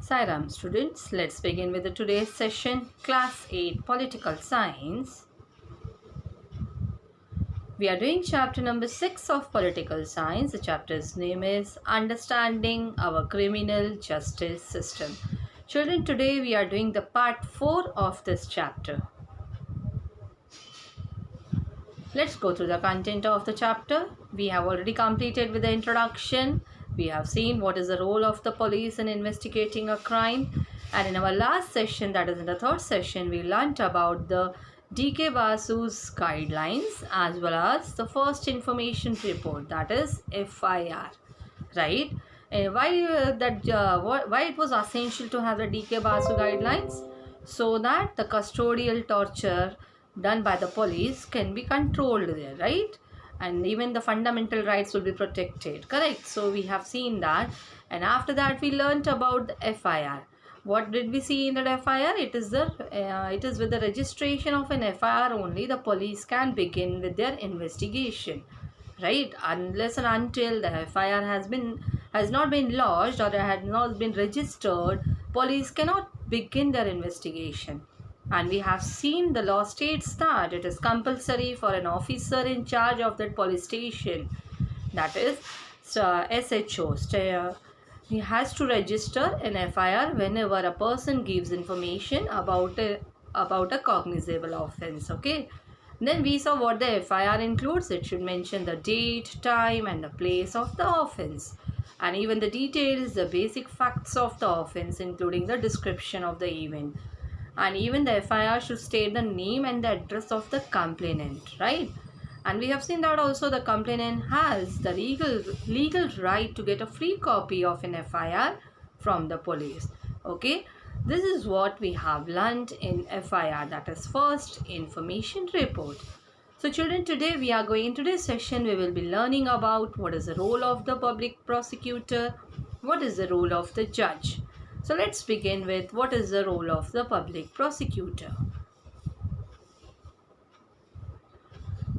Sairam students, let's begin with today's session, Class 8 Political Science. We are doing chapter number 6 of Political Science. The chapter's name is Understanding Our Criminal Justice System. Children, today we are doing the part 4 of this chapter. Let's go through the content of the chapter. We have already completed with the introduction. We have seen what is the role of the police in investigating a crime. And in our last session, that is in the third session, we learnt about the D.K. Basu's guidelines as well as the first information report, that is FIR, right? And why it was essential to have the D.K. Basu guidelines? So that the custodial torture done by the police can be controlled there, right? And even the fundamental rights will be protected, correct? So we have seen that, and after that we learnt about the FIR. What did we see in that FIR? It is with the registration of an FIR only the police can begin with their investigation, right? Unless and until the FIR has not been lodged or has not been registered, police cannot begin their investigation. And we have seen the law states that it is compulsory for an officer in charge of that police station, that is SHO, he has to register an FIR whenever a person gives information about a cognizable offense. Okay, then we saw what the FIR includes. It should mention the date, time and the place of the offense, and even the details, the basic facts of the offense, including the description of the event. And even the FIR should state the name and the address of the complainant, right? And we have seen that also the complainant has the legal right to get a free copy of an FIR from the police. Okay, this is what we have learned in FIR, that is first information report. So children, today we are going, in today's session we will be learning about what is the role of the public prosecutor, what is the role of the judge. So let's begin with what is the role of the public prosecutor.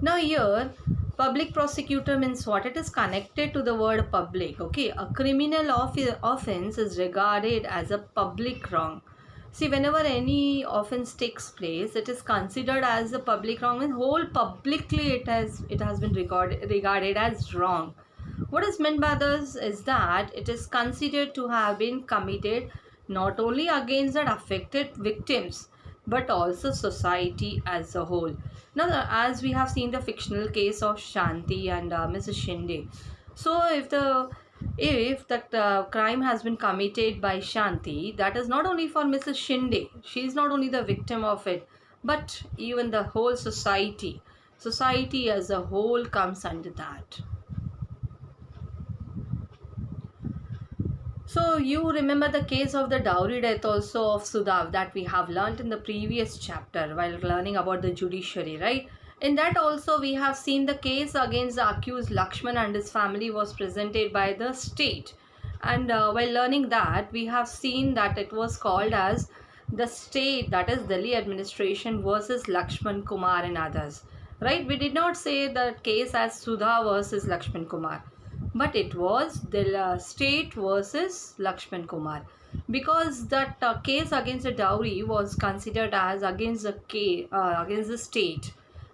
Now here, public prosecutor means what? It is connected to the word public. Okay, a criminal offense is regarded as a public wrong. See, whenever any offense takes place, it is considered as a public wrong, and whole publicly it has been regarded as wrong. What is meant by this is that it is considered to have been committed not only against the affected victims but also society as a whole. Now, as we have seen the fictional case of Shanti and Mrs. Shinde. So, if that crime has been committed by Shanti, that is not only for Mrs. Shinde. She is not only the victim of it, but even the whole society. Society as a whole comes under that. So you remember the case of the dowry death also of Sudha that we have learnt in the previous chapter while learning about the judiciary, right? In that also we have seen the case against the accused Lakshman and his family was presented by the state. And while learning that, we have seen that it was called as the state, that is Delhi administration versus Lakshman Kumar and others, right? We did not say the case as Sudha versus Lakshman Kumar, but it was the state versus Lakshman Kumar, because that case against the dowry was considered as against the state.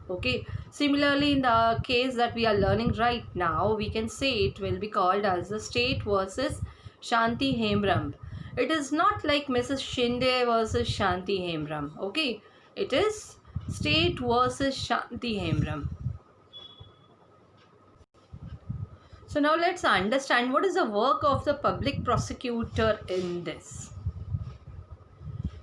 Okay, similarly in the case that we are learning right now, we can say it will be called as the state versus Shanti Hemram. It is not like Mrs. Shinde versus Shanti Hemram. Okay, it is state versus Shanti Hemram. So now let's understand what is the work of the public prosecutor in this.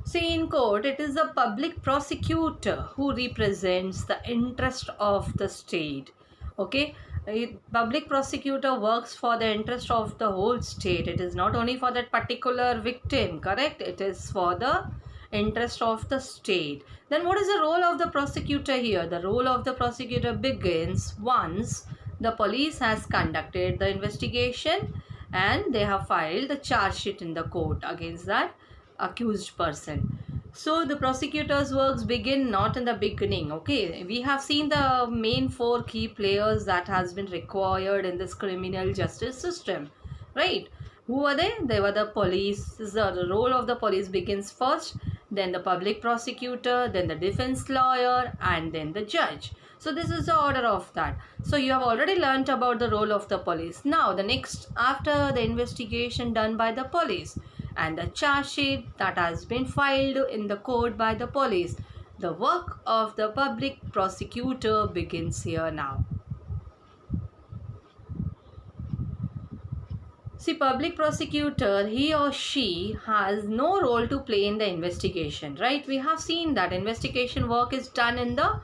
See, in court, it is the public prosecutor who represents the interest of the state. Okay, a public prosecutor works for the interest of the whole state. It is not only for that particular victim, correct? It is for the interest of the state. Then what is the role of the prosecutor here? The role of the prosecutor begins once the police has conducted the investigation and they have filed the charge sheet in the court against that accused person. So the prosecutor's works begin not in the beginning. Okay, we have seen the main 4 key players that has been required in this criminal justice system, right? Who were they? They were the police. The role of the police begins first, then the public prosecutor, then the defense lawyer, and then the judge. So this is the order of that. So you have already learnt about the role of the police. Now the next, after the investigation done by the police and the charge sheet that has been filed in the court by the police, the work of the public prosecutor begins here now. See, public prosecutor, he or she has no role to play in the investigation, right? We have seen that investigation work is done in the,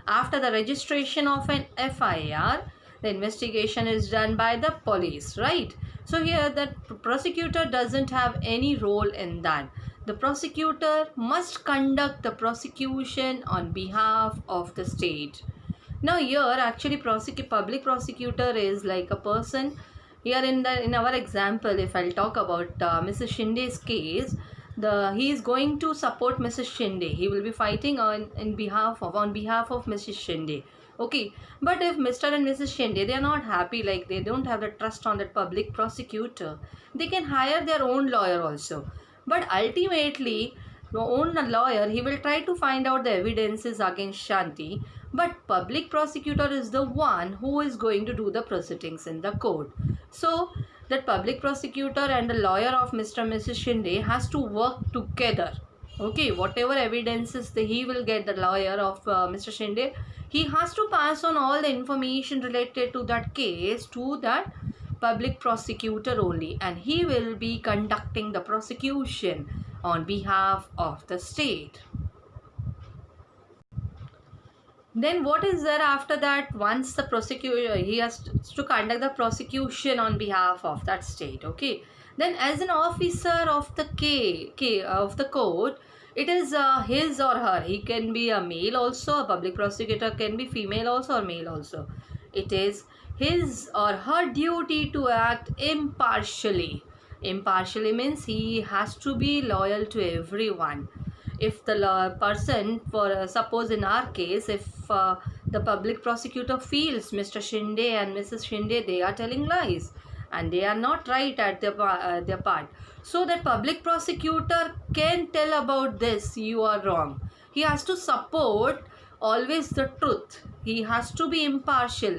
after the registration of an FIR, the investigation is done by the police, right? So here the prosecutor doesn't have any role in that. The prosecutor must conduct the prosecution on behalf of the state. Now here actually public prosecutor is like a person. Here in our example, if I'll talk about Mrs. Shinde's case, he is going to support Mrs. Shinde. He will be fighting on behalf of Mrs. Shinde. Okay, but if Mr. and Mrs. Shinde, they are not happy, like they don't have the trust on that public prosecutor, they can hire their own lawyer also. But ultimately, the own lawyer, he will try to find out the evidences against Shanti, but public prosecutor is the one who is going to do the proceedings in the court. So that public prosecutor and the lawyer of Mr. and Mrs. Shinde has to work together. Okay, whatever evidences he will get, the lawyer of Mr. Shinde, he has to pass on all the information related to that case to that public prosecutor only, and he will be conducting the prosecution on behalf of the state. Then what is there after that? Once the prosecutor, he has to conduct the prosecution on behalf of that state. Okay, then as an officer of the of the court, it is his or her, he can be a male also, a public prosecutor can be female also or male also. It is his or her duty to act impartially. Impartially means he has to be loyal to everyone. If the person, for suppose in our case, if the public prosecutor feels Mr. Shinde and Mrs. Shinde, they are telling lies and they are not right at their part, so that public prosecutor can tell about this, you are wrong. He has to support always the truth. He has to be impartial.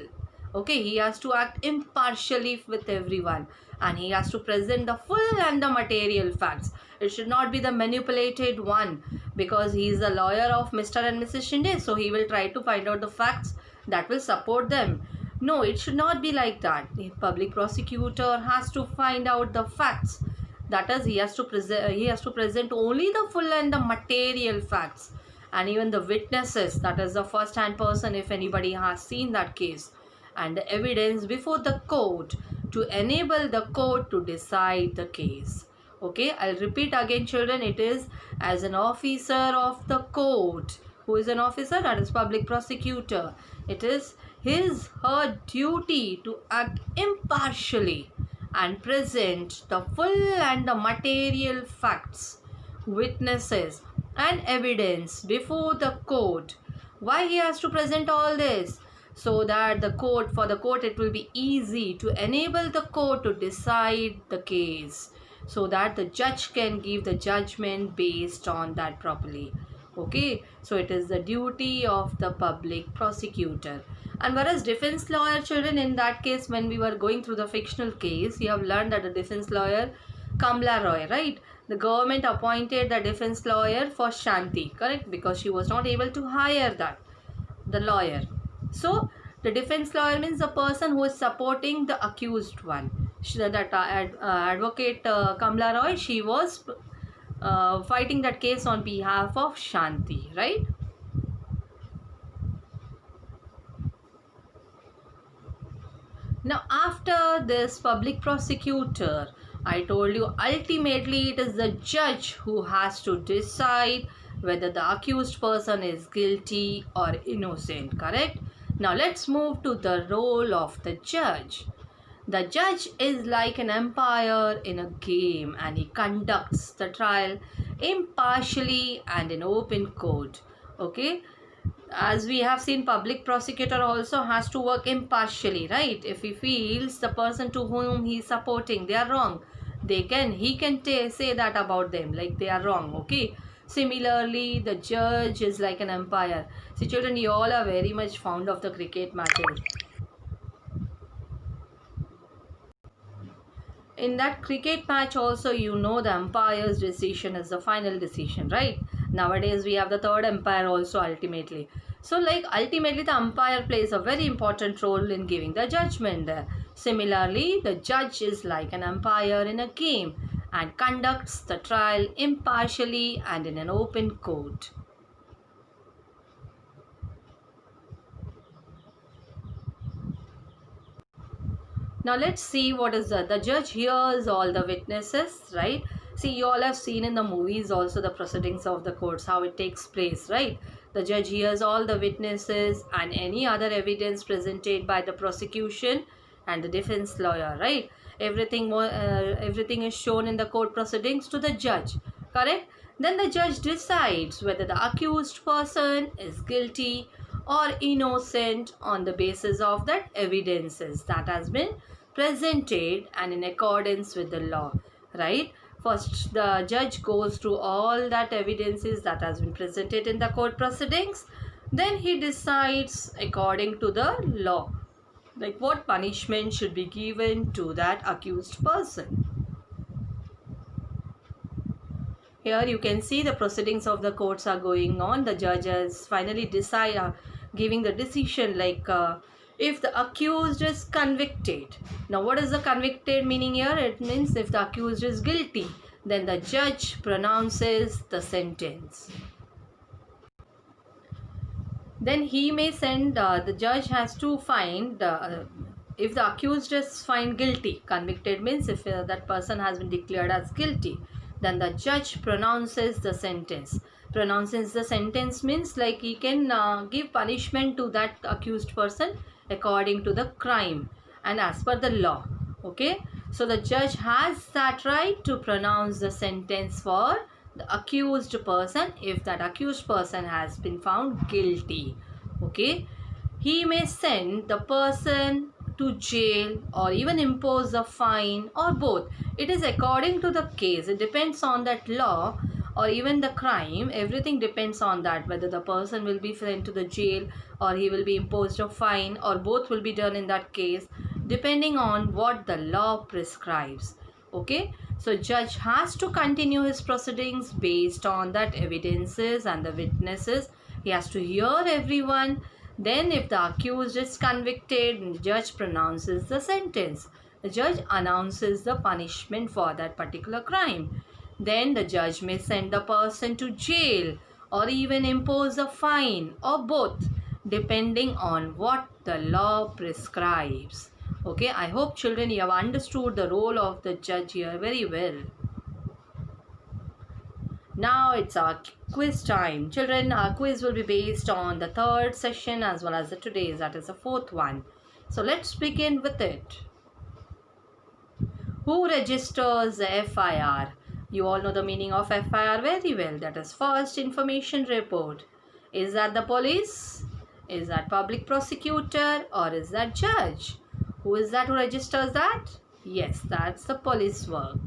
Okay, he has to act impartially with everyone, and he has to present the full and the material facts. It should not be the manipulated one, because he is the lawyer of Mr. and Mrs. Shinde, so he will try to find out the facts that will support them. No, it should not be like that. The public prosecutor has to find out the facts. That is, he has to present only the full and the material facts, and even the witnesses, that is the first hand person, if anybody has seen that case, and the evidence before the court to enable the court to decide the case. Okay, I'll repeat again, children. It is as an officer of the court. Who is an officer? That is public prosecutor. It is her duty to act impartially and present the full and the material facts, witnesses and evidence before the court. Why he has to present all this? So that for the court it will be easy to enable the court to decide the case, so that the judge can give the judgment based on that properly. Okay, so it is the duty of the public prosecutor. And whereas defense lawyer, children, in that case, when we were going through the fictional case, you have learned that the defense lawyer, Kamla Roy, right? The government appointed the defense lawyer for Shanti, correct? Because she was not able to hire the lawyer. So the defense lawyer means the person who is supporting the accused one. Advocate Kamla Roy, she was fighting that case on behalf of Shanti, right? Now after this public prosecutor, I told you ultimately it is the judge who has to decide whether the accused person is guilty or innocent, correct? Now let's move to the role of the judge. The judge is like an umpire in a game, and he conducts the trial impartially and in open court. Okay, as we have seen, public prosecutor also has to work impartially, right? If he feels the person to whom he is supporting, they are wrong, he can say that about them, like they are wrong. Okay. Similarly, the judge is like an umpire. See children, you all are very much fond of the cricket matches. In that cricket match also, you know, the umpire's decision is the final decision, right? Nowadays we have the third umpire also ultimately. So like ultimately the umpire plays a very important role in giving the judgment there. Similarly, the judge is like an umpire in a game and conducts the trial impartially and in an open court. Now let's see what is the judge hears all the witnesses, right? See, you all have seen in the movies also the proceedings of the courts, how it takes place, right? The judge hears all the witnesses and any other evidence presented by the prosecution and the defense lawyer, right? Everything is shown in the court proceedings to the judge, correct? Then the judge decides whether the accused person is guilty or innocent on the basis of that evidences that has been presented and in accordance with the law, right? First the judge goes through all that evidences that has been presented in the court proceedings, then he decides according to the law, like what punishment should be given to that accused person. Here you can see the proceedings of the courts are going on. The judges finally giving the decision, like if the accused is convicted. Now what is the convicted meaning here? It means if the accused is guilty, then the judge pronounces the sentence. Then he may send, the judge has to find, if the accused is found guilty, convicted means if that person has been declared as guilty, then the judge pronounces the sentence. Pronounces the sentence means like he can give punishment to that accused person according to the crime and as per the law. Okay, so the judge has that right to pronounce the sentence for the accused person if that accused person has been found guilty. Okay, he may send the person to jail or even impose a fine or both. It is according to the case. It depends on that law or even the crime. Everything depends on that, whether the person will be sent to the jail or he will be imposed a fine, or both will be done in that case, depending on what the law prescribes. Okay, so judge has to continue his proceedings based on that evidences and the witnesses. He has to hear everyone. Then if the accused is convicted, the judge pronounces the sentence. The judge announces the punishment for that particular crime. Then the judge may send the person to jail or even impose a fine or both, depending on what the law prescribes. Okay, I hope children you have understood the role of the judge here very well. Now it's our quiz time. Children, our quiz will be based on the third session as well as the today's, that is the fourth one. So let's begin with it. Who registers the FIR? You all know the meaning of FIR very well. That is First Information Report. Is that the police? Is that public prosecutor? Or is that judge? Who is that who registers that? Yes, that's the police work.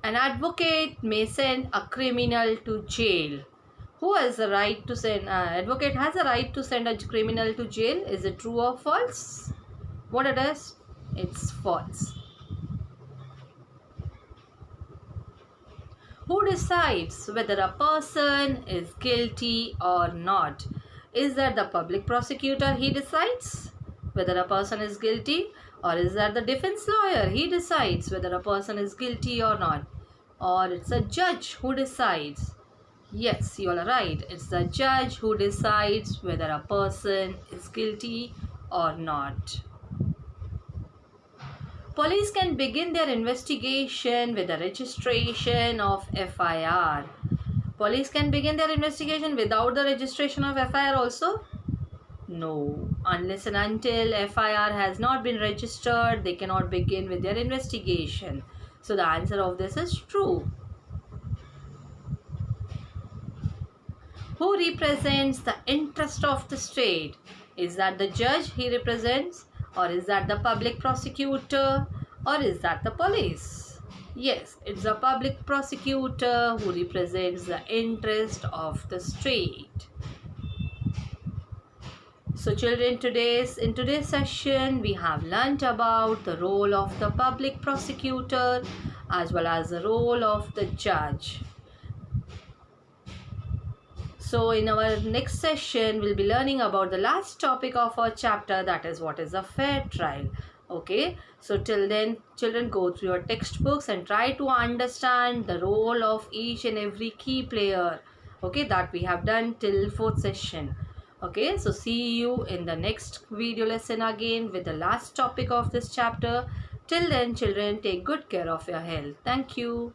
An advocate may send a criminal to jail. Who has the right to send? Advocate has a right to send a criminal to jail. Is it true or false? What it is? It's false. Who decides whether a person is guilty or not? Is that the public prosecutor? He decides whether a person is guilty, or is that the defense lawyer? He decides whether a person is guilty or not. Or it's a judge who decides. Yes, you are right. It's the judge who decides whether a person is guilty or not. Police can begin their investigation with the registration of FIR. Police can begin their investigation without the registration of FIR also? No. Unless and until FIR has not been registered, they cannot begin with their investigation. So the answer of this is true. Who represents the interest of the state? Is that the judge he represents, Or is that the public prosecutor? Or is that the police? Yes, it's the public prosecutor who represents the interest of the state. So children, in today's session we have learnt about the role of the public prosecutor as well as the role of the judge. So in our next session we'll be learning about the last topic of our chapter, that is what is a fair trial. Okay, so till then children, go through your textbooks and try to understand the role of each and every key player, okay, that we have done till 4th session. Okay, so see you in the next video lesson again with the last topic of this chapter. Till then children, take good care of your health. Thank you.